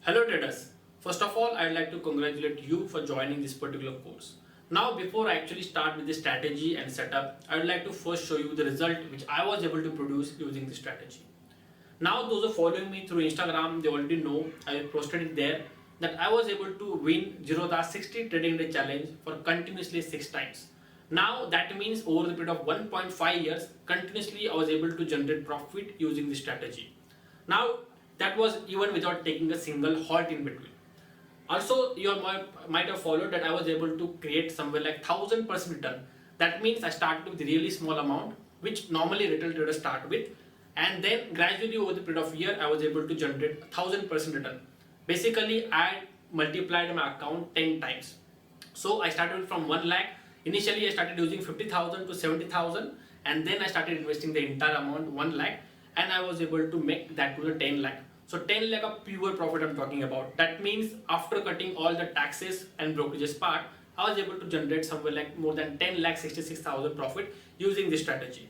Hello traders. First of all, I'd like to congratulate you for joining this particular course. Now, before I actually start with the strategy and setup, I would like to first show you the result which I was able to produce using this strategy. Now, those who are following me through Instagram, they already know I posted it there that I was able to win Zerodha 60 trading day challenge for continuously 6 times. Now, that means over the period of 1.5 years, continuously I was able to generate profit using this strategy. Now, that was even without taking a single halt in between. Also, you might have followed that I was able to create somewhere like 1000% return. That means I started with really small amount, which normally retail traders start with, and then gradually over the period of year, I was able to generate 1000% return. Basically, I multiplied my account 10 times. So I started from 1 lakh. Initially, I started using 50,000 to 70,000, and then I started investing the entire amount 1 lakh, and I was able to make that to the 10 lakh. So 10 lakh of pure profit I'm talking about. That means after cutting all the taxes and brokerages part, I was able to generate somewhere like more than 10 lakh 66,000 profit using this strategy.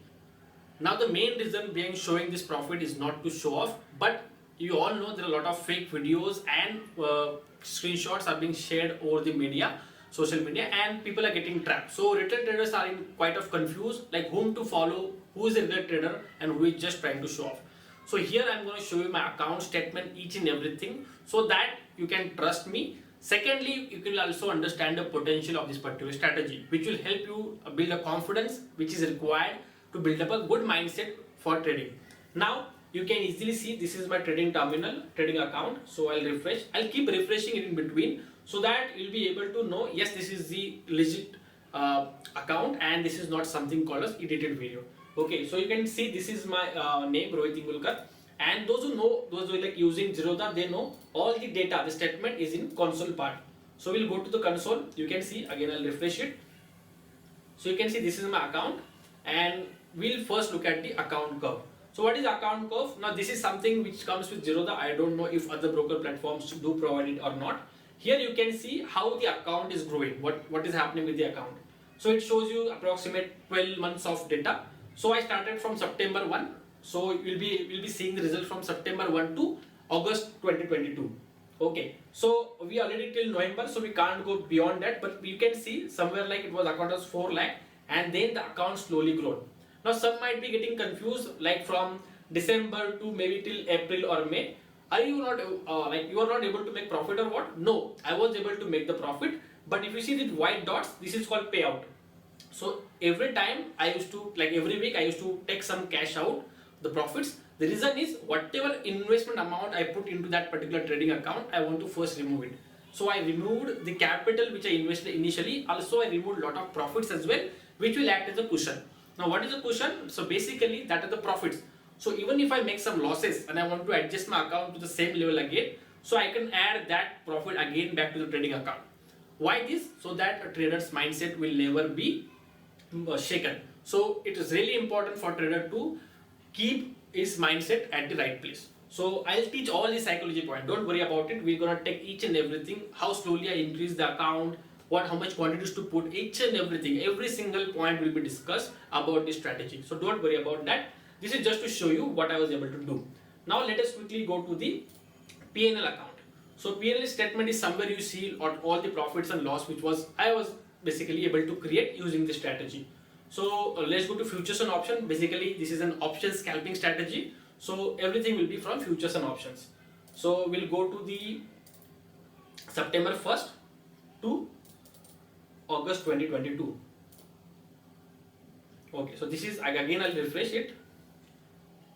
Now the main reason behind showing this profit is not to show off, but you all know there are a lot of fake videos and screenshots are being shared over the media, social media, and people are getting trapped. So retail traders are in quite of confused, like whom to follow, who is a retail trader and who is just trying to show off. So here I'm going to show you my account statement, each and everything, so that you can trust me. Secondly, you can also understand the potential of this particular strategy, which will help you build a confidence which is required to build up a good mindset for trading. Now you can easily see this is my trading terminal, trading account. So I'll refresh. I'll keep refreshing it in between so that you'll be able to know, yes, this is the legit account and this is not something called as edited video. Okay, so you can see this is my name, Rohit Ingulkar, and those who like using Zerodha, they know all the data, the statement is in console part. So we'll go to the console. You can see, again I'll refresh it. So you can see this is my account, and we'll first look at the account curve. So what is account curve? Now this is something which comes with Zerodha. I don't know if other broker platforms do provide it or not. Here you can see how the account is growing, what is happening with the account. So it shows you approximate 12 months of data. So I started from September 1. So we'll be seeing the result from September 1 to August 2022. Okay. So we already till November, so we can't go beyond that. But you can see somewhere like it was account as 4 lakh, and then the account slowly grown. Now some might be getting confused, like from December to maybe till April or May. Are you not like you are not able to make profit or what? No, I was able to make the profit. But if you see the white dots, this is called payout. So every time I used to, like every week I used to take some cash out, the profits. The reason is whatever investment amount I put into that particular trading account, I want to first remove it. So I removed the capital which I invested initially. Also I removed a lot of profits as well, which will act as a cushion. Now what is a cushion? So basically that are the profits. So even if I make some losses and I want to adjust my account to the same level again, so I can add that profit again back to the trading account. Why this? So that a trader's mindset will never be shaken. So it is really important for trader to keep his mindset at the right place. So I'll teach all the psychology point. Don't worry about it. We're gonna take each and everything. How slowly I increase the account, how much quantities to put, each and everything. Every single point will be discussed about this strategy. So don't worry about that. This is just to show you what I was able to do. Now let us quickly go to the P&L account. So P&L statement is somewhere you see all the profits and loss, which I was basically able to create using this strategy. So let's go to futures and option. Basically this is an option scalping strategy. So everything will be from futures and options. So we'll go to the September 1st to August 2022. Okay, so this is, again I'll refresh it.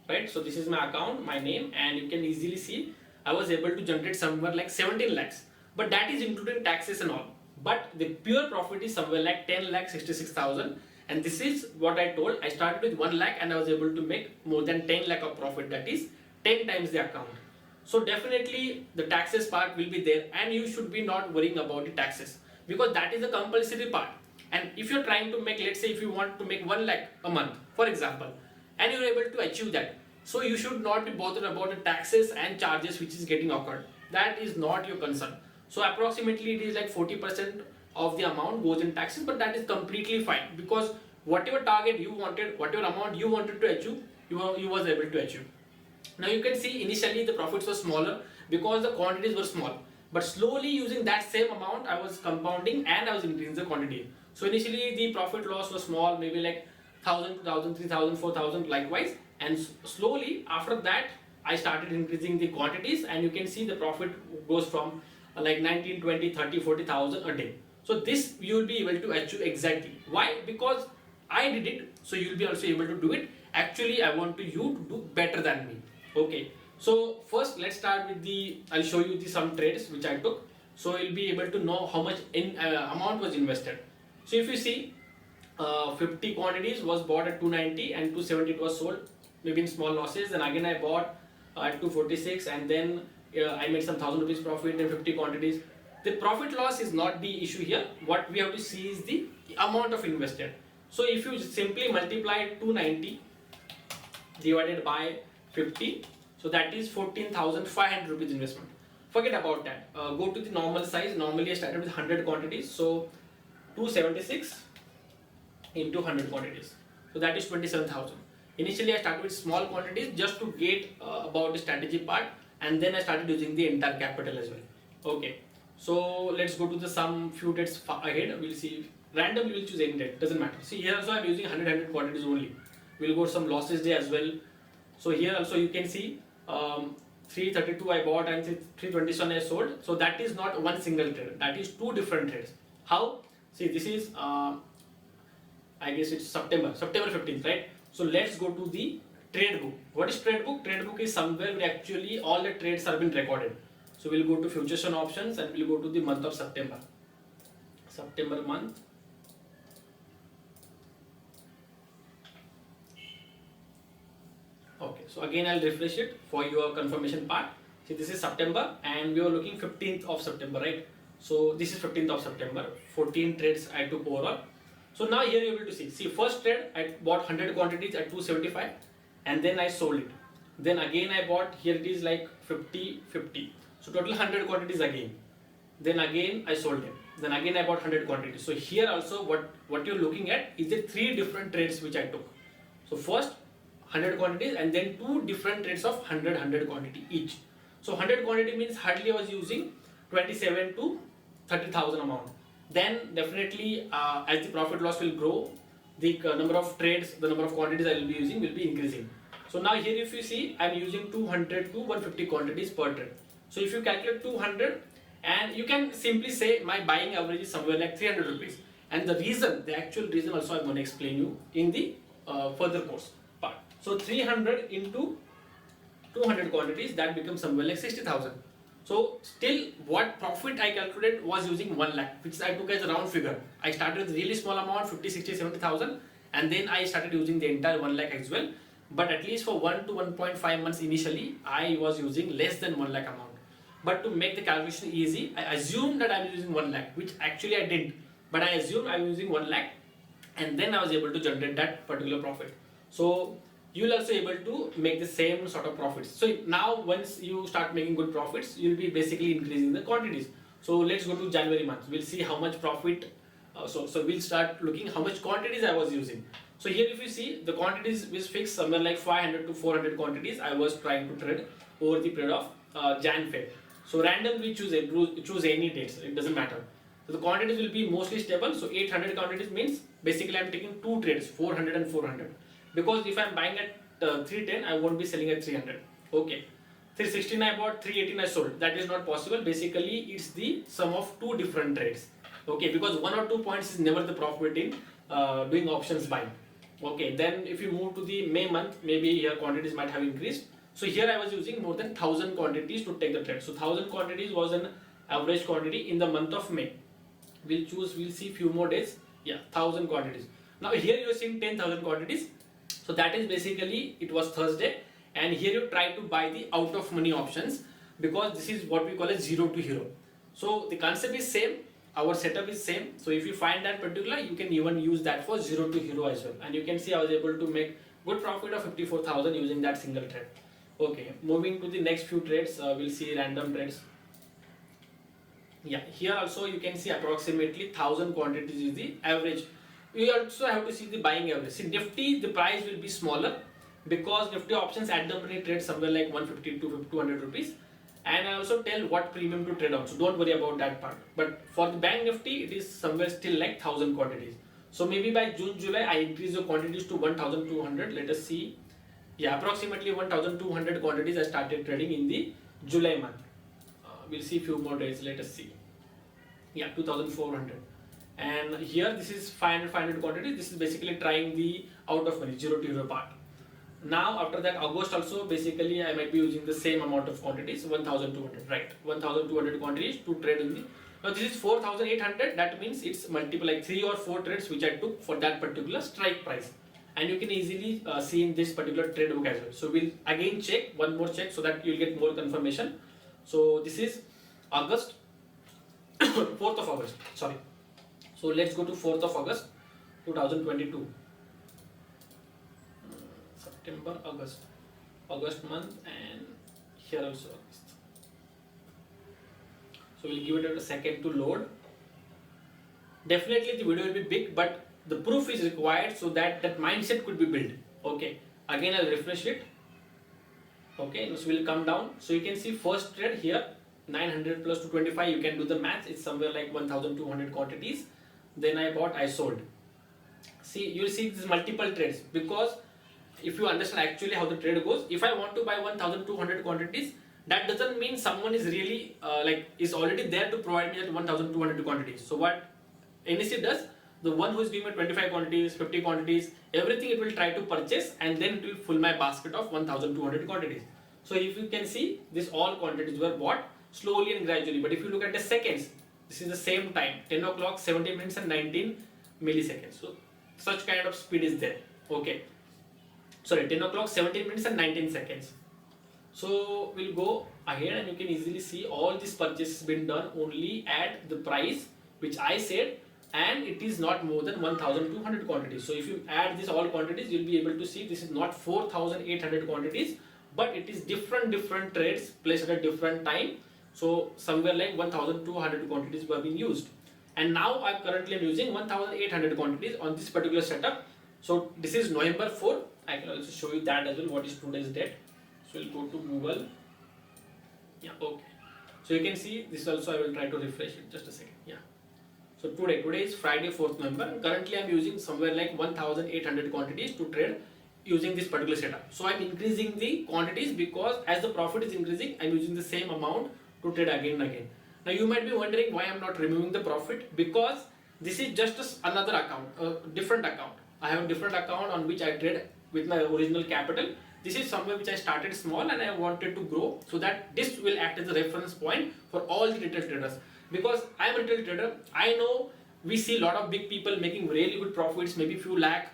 Right, so this is my account, my name, and you can easily see I was able to generate somewhere like 17 lakhs, but that is including taxes and all. But the pure profit is somewhere like 10 lakh 66,000, and this is what I told. I started with 1 lakh and I was able to make more than 10 lakh of profit, that is 10 times the account. So definitely the taxes part will be there, and you should be not worrying about the taxes because that is the compulsory part. And if you're trying to make, let's say if you want to make 1 lakh a month, for example, and you're able to achieve that, so you should not be bothered about the taxes and charges which is getting occurred. That is not your concern. So approximately it is like 40% of the amount goes in taxes, but that is completely fine because whatever target you wanted, whatever amount you wanted to achieve, you was able to achieve. Now you can see initially the profits were smaller because the quantities were small. But slowly using that same amount, I was compounding and I was increasing the quantity. So initially the profit loss was small, maybe like 1000, 2000, 3000, 4000 likewise. And slowly after that, I started increasing the quantities, and you can see the profit goes from like 19, 20, 30, 40,000 a day. So this you will be able to achieve exactly. Why? Because I did it, so you will be also able to do it. Actually, I want you to do better than me. Okay. So first, let's start with I'll show you some trades which I took. So you'll be able to know how much amount was invested. So if you see, 50 quantities was bought at 290 and 270 it was sold, maybe in small losses. Then again I bought at 246, and then I made some 1000 rupees profit in 50 quantities. The profit loss is not the issue here. What we have to see is the amount of invested. So if you simply multiply 290 divided by 50, so that is 14,500 rupees investment. Forget about that. Go to the normal size. Normally I started with 100 quantities. So 276 into 100 quantities. So that is 27,000. Initially I started with small quantities just to get about the strategy part, and then I started using the entire capital as well. Okay. So let's go to the some few dates ahead. We'll see. Randomly we'll choose any date. Doesn't matter. See here also I'm using 100 quantities only. We'll go some losses day as well. So here also you can see 332 I bought and 327 I sold. So that is not one single trade. That is two different trades. How? See, this is I guess it's September 15th, right? So let's go to the trade book. What is trade book? Trade book is somewhere where actually all the trades have been recorded. So we'll go to futures and options, and we'll go to the month of September. September month. Okay, so again I'll refresh it for your confirmation part. See, this is September and we are looking 15th of September, right? So this is 15th of September, 14 trades I took overall. So now here you're able to see, first trade I bought 100 quantities at 275 and then I sold it. Then again I bought, here it is like 50, 50. So total 100 quantities again. Then again I sold them. Then again I bought 100 quantities. So here also what you're looking at is the three different trades which I took. So first 100 quantities and then two different trades of 100 quantity each. So 100 quantity means hardly I was using 27 to 30,000 amount. Then definitely as the profit loss will grow, the number of trades, the number of quantities I will be using will be increasing. So now here if you see, I am using 200 to 150 quantities per trade. So if you calculate 200, and you can simply say my buying average is somewhere like 300 rupees. And the reason, the actual reason also I'm going to explain you in the further course part. So 300 into 200 quantities, that becomes somewhere like 60,000. So still what profit I calculated was using 1 lakh, which I took as a round figure. I started with really small amount, 50, 60, 70,000, and then I started using the entire 1 lakh as well. But at least for 1 to 1.5 months initially, I was using less than 1 lakh amount. But to make the calculation easy, I assumed that I'm using 1 lakh, which actually I didn't. But I assumed I'm using 1 lakh, and then I was able to generate that particular profit. So you will also able to make the same sort of profits. So now once you start making good profits, you'll be basically increasing the quantities. So let's go to January month. We'll see how much profit. So we'll start looking how much quantities I was using. So here if you see, the quantities was fixed somewhere like 500 to 400 quantities I was trying to trade over the period of Jan-Feb. So random we choose any dates, it doesn't matter. So the quantities will be mostly stable. So 800 quantities means basically I'm taking two trades, 400 and 400. Because if I'm buying at 310, I won't be selling at 300. Okay. 316 I bought, 318 I sold. That is not possible. Basically, it's the sum of two different trades. Okay, because 1 or 2 points is never the profit in doing options buying. Okay, then if you move to the May month, maybe here quantities might have increased. So here I was using more than 1000 quantities to take the trade. So 1000 quantities was an average quantity in the month of May. We'll see few more days. Yeah, 1000 quantities. Now here you're seeing 10,000 quantities. So that is basically, it was Thursday, and here you try to buy the out of money options, because this is what we call a 0 to hero. So the concept is same, our setup is same. So if you find that particular, you can even use that for 0 to hero as well. And you can see I was able to make good profit of 54,000 using that single trade. Okay, moving to the next few trades, we'll see random trades. Yeah, here also you can see approximately 1000 quantities is the average. You also have to see the buying average. See, Nifty, the price will be smaller because Nifty options at the money trade somewhere like 150 to 200 rupees. and I also tell what premium to trade on, so don't worry about that part. But for the bank nifty, it is somewhere still like 1000 quantities. So maybe by June, July, I increase the quantities to 1200. Let us see. Yeah, approximately 1200 quantities I started trading in the July month. We'll see few more days. Let us see. Yeah, 2400. And here this is 500 quantities. This is basically trying the out of money 0 to hero part. Now after that, August also, basically I might be using the same amount of quantities, 1200, right? 1200 quantities to trade in the. Now this is 4800. That means it's multiple, like 3 or 4 trades which I took for that particular strike price, and you can easily see in this particular trade book as well. So we'll again check one more check so that you'll get more confirmation. So this is August, 4th of August. Sorry. So let's go to 4th of August, 2022. September, August month, and here also August. So we'll give it a second to load. Definitely the video will be big, but the proof is required so that that mindset could be built. Okay, again I'll refresh it. Okay, so we'll come down. So you can see first trade here, 900 plus 225. You can do the math. It's somewhere like 1200 quantities. Then I bought, I sold. See, you'll see these multiple trades, because if you understand actually how the trade goes, if I want to buy 1200 quantities, that doesn't mean someone is really is already there to provide me that 1200 quantities. So what NEC does, the one who is giving me 25 quantities, 50 quantities, everything it will try to purchase, and then it will fill my basket of 1200 quantities. So if you can see, this all quantities were bought slowly and gradually. But if you look at the seconds, this is the same time, 10 o'clock, 17 minutes and 19 milliseconds. So such kind of speed is there. Okay. Sorry, 10 o'clock, 17 minutes and 19 seconds. So we'll go ahead, and you can easily see all these purchases been done only at the price which I said, and it is not more than 1200 quantities. So if you add these all quantities, you'll be able to see this is not 4800 quantities, but it is different trades placed at a different time. So somewhere like 1200 quantities were being used, and now I'm currently using 1800 quantities on this particular setup. So this is November 4. I can also show you that as well. What is today's date? So we'll go to Google. Yeah, okay. So you can see this also. I will try to refresh it. Just a second. Yeah. So today is Friday, 4th November. Currently I'm using somewhere like 1800 quantities to trade using this particular setup. So I'm increasing the quantities because as the profit is increasing, I'm using the same amount to trade again and again. Now you might be wondering why I'm not removing the profit, because this is just another account, a different account. I have a different account on which I trade with my original capital. This is somewhere which I started small and I wanted to grow, so that this will act as a reference point for all the retail traders. Because I am a retail trader, I know we see a lot of big people making really good profits, maybe few lakh,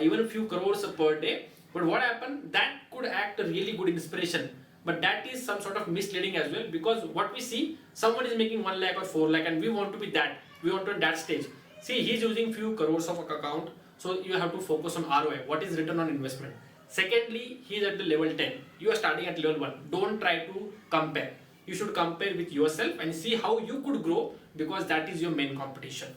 even a few crores per day. But what happened? That could act a really good inspiration. But that is some sort of misleading as well, because what we see, someone is making 1 lakh or 4 lakh, and we want to be that. We want to be at that stage. See, he's using few crores of account, so you have to focus on ROI. What is return on investment? Secondly, he is at the level 10. You are starting at level 1. Don't try to compare. You should compare with yourself and see how you could grow, because that is your main competition.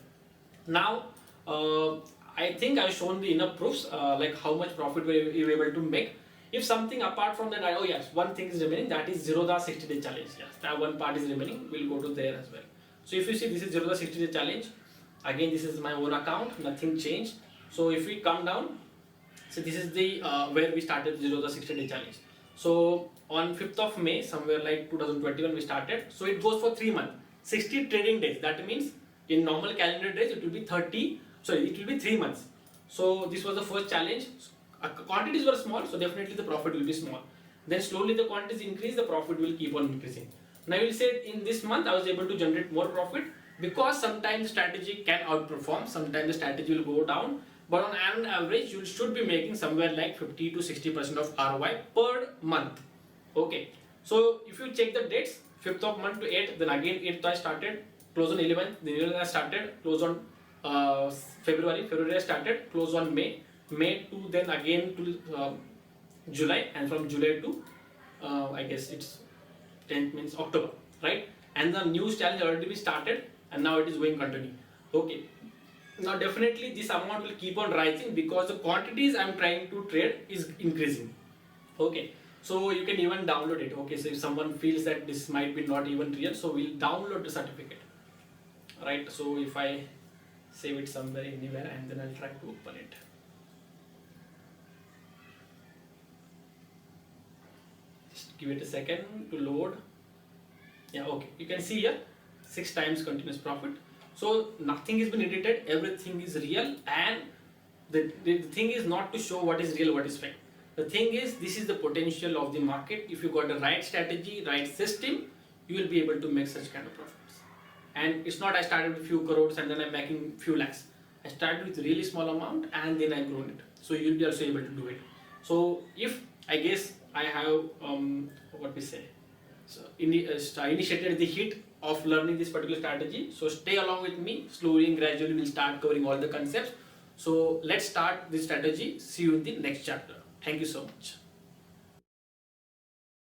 Now, I think I've shown the enough proofs, like how much profit we were able to make. If something apart from that, oh yes, one thing is remaining, that is 0 the 60-day challenge. Yes, that one part is remaining. We'll go to there as well. So if you see, this is 0 the 60-day challenge. Again, this is my own account, nothing changed. So if we come down, so this is the where we started 0 the 60-day challenge. So on 5th of May, somewhere like 2021 we started. So it goes for 3 months, 60 trading days. That means in normal calendar days, it will be 3 months. So this was the first challenge. Quantities were small, so definitely the profit will be small. Then slowly the quantities increase, the profit will keep on increasing. Now you will say in this month I was able to generate more profit, because sometimes the strategy can outperform, sometimes the strategy will go down. But on an average, you should be making somewhere like 50 to 60% of ROI per month. Okay. So if you check the dates, 5th of month to 8th, then again 8th I started, close on 11th, then 11th I started, close on February I started, close on May to then again to July, and from July to I guess it's 10th means October, right? And the new challenge already been started, and now it is going continue. Okay. Now definitely this amount will keep on rising, because the quantities I am trying to trade is increasing. Okay. So you can even download it. Okay, so if someone feels that this might be not even real, so we'll download the certificate, right? So if I save it somewhere, anywhere, and then I'll try to open it. Just give it a second to load. Yeah, okay, you can see here 6 times continuous profit. So nothing has been edited, everything is real, and the thing is not to show what is real, what is fake. The thing is, this is the potential of the market. If you got the right strategy, right system, you will be able to make such kind of profits. And it's not I started with few crores and then I'm making few lakhs. I started with really small amount and then I've grown it. So you'll be also able to do it. So if I guess I have what we say, so initiated the hit of learning this particular strategy. So stay along with me. Slowly and gradually we'll start covering all the concepts. So let's start this strategy. See you in the next chapter. Thank you so much.